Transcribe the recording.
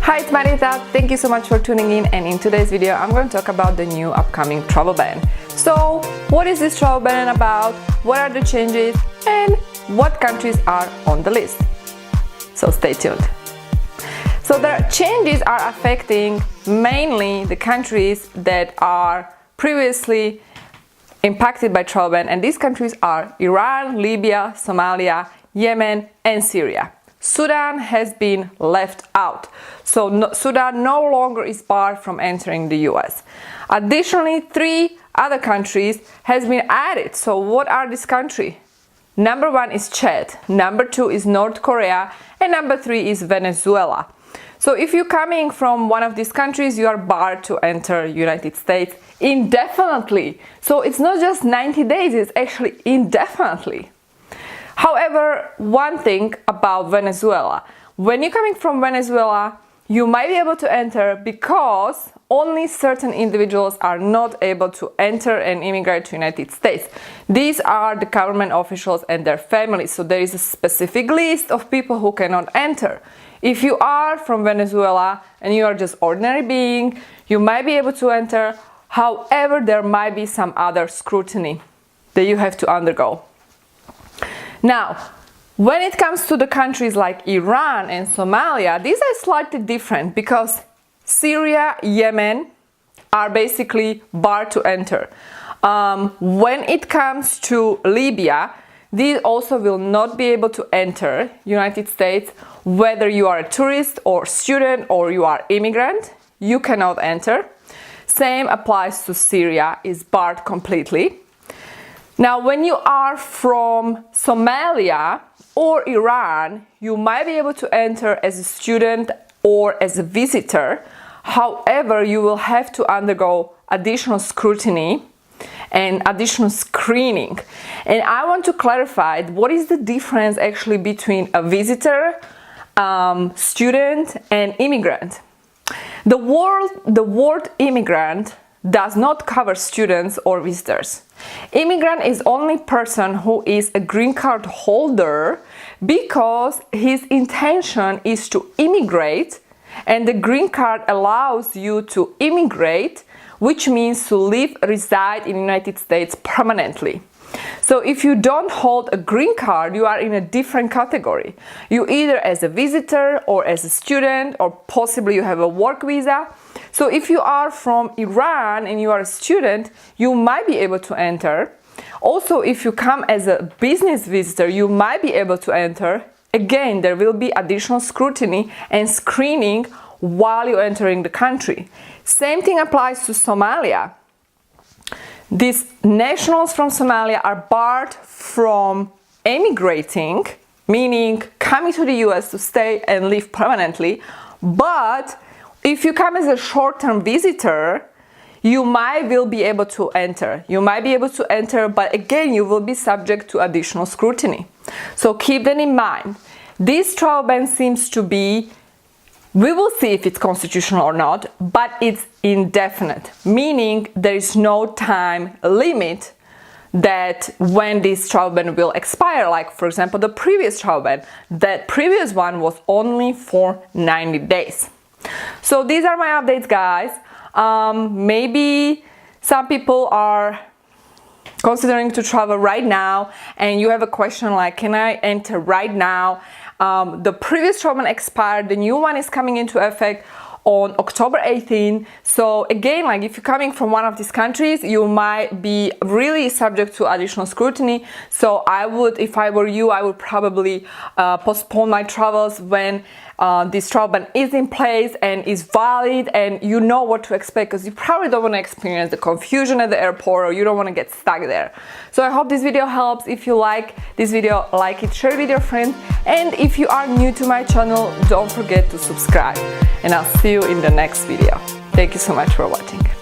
Hi, it's Marita. Thank you so much for tuning in, and in today's video I'm going to talk about the new upcoming travel ban. So what is this travel ban about? What are the changes and what countries are on the list? So stay tuned. So the changes are affecting mainly the countries that are previously impacted by travel ban, and these countries are Iran, Libya, Somalia, Yemen and Syria. Sudan has been left out, so Sudan no longer is barred from entering the US. Additionally, 3 other countries has been added. So what are these countries? Number 1 is Chad, number 2 is North Korea, and number 3 is Venezuela. So if you're coming from one of these countries, you are barred to enter United States indefinitely. So it's not just 90 days, it's actually indefinitely. However, one thing about Venezuela, when you're coming from Venezuela, you might be able to enter because only certain individuals are not able to enter and immigrate to United States. These are the government officials and their families. So there is a specific list of people who cannot enter. If you are from Venezuela and you are just ordinary being, you might be able to enter. However, there might be some other scrutiny that you have to undergo. Now, when it comes to the countries like Iran and Somalia, these are slightly different because Syria, Yemen are basically barred to enter. When it comes to Libya, these also will not be able to enter United States. Whether you are a tourist or student or you are immigrant, you cannot enter. Same applies to Syria, is barred completely. Now, when you are from Somalia or Iran, you might be able to enter as a student or as a visitor. However, you will have to undergo additional scrutiny and additional screening. And I want to clarify what is the difference actually between a visitor, student and immigrant. The word immigrant does not cover students or visitors. Immigrant is only person who is a green card holder because his intention is to immigrate, and the green card allows you to immigrate, which means to live, reside in the United States permanently. So if you don't hold a green card, you are in a different category. You either as a visitor or as a student, or possibly you have a work visa. So if you are from Iran and you are a student, you might be able to enter. Also, if you come as a business visitor, you might be able to enter. Again, there will be additional scrutiny and screening while you're entering the country. Same thing applies to Somalia. These nationals from Somalia are barred from emigrating, meaning coming to the US to stay and live permanently. But if you come as a short-term visitor, you will be able to enter. You might be able to enter, but again, you will be subject to additional scrutiny. So keep that in mind. This travel ban seems to be, we will see if it's constitutional or not, but it's indefinite, meaning there is no time limit that when this travel ban will expire. Like, for example, the previous travel ban, that previous one was only for 90 days. So these are my updates, guys. Maybe some people are considering to travel right now and you have a question like, can I enter right now? The previous travel ban expired, the new one is coming into effect on October 18. So again, like if you're coming from one of these countries, you might be really subject to additional scrutiny. So I would, if I were you, I would probably postpone my travels when this travel ban is in place and is valid and you know what to expect, because you probably don't want to experience the confusion at the airport or you don't want to get stuck there. So I hope this video helps. If you like this video, like it, share it with your friends, and if you are new to my channel, don't forget to subscribe, and I'll see you in the next video. Thank you so much for watching.